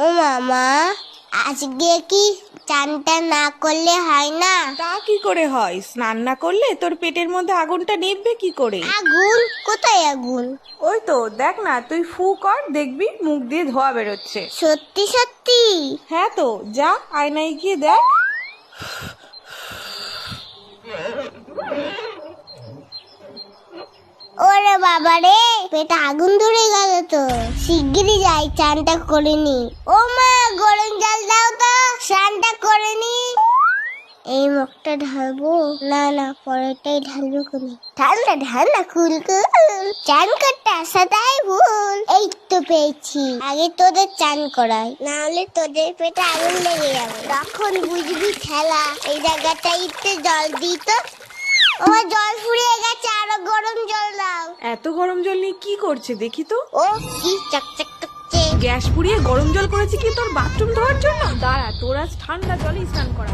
ও মামা, আজকে কি চানটা না করলে হয় না? তা কি করে হয়? স্নান না করলে তোর পেটের মধ্যে আগুনটা নিভবে কি করে? আগুন? কোথায় আগুন? ওই তো দেখ না, তুই ফু কর, দেখবি মুখ দিয়ে ধোয়া বেরোচ্ছে। সত্যি সত্যি? হ্যাঁ তো, যা আয়নায় গিয়ে দেখ। ওরে বাবা রে, পেটে আগুন ধরে গেল তো। শিগগিরই যাই, চানটা করে নি। ও মা, গরম জল দাও তো, স্নানটা করে নি। এই মুখটা ঢালবো? না না, পরেরটাই ঢালবো কোনে। ঠান্ডা ঠান্ডা কুল কুল, চান করতে আসাটাই ভুল। এই তো পেয়েছি, আগে তোদের চান করাই, না হলে তোদের পেটে আগুন লেগে যাবে, তখন বুঝবি খেলা। এই জায়গাটাইতে জল দিত, আমার জল ফুরিয়ে গেছে, আরো গরম জল দাও। এত গরম জল নিয়ে কি করছে দেখি তো। ও কি চকচক করছে। গ্যাস পুড়িয়ে গরম জল করেছে কি তোর বাথরুম ধোয়ার জন্য? দাঁড়া, তোর আজ ঠান্ডা জলেই স্নান করা।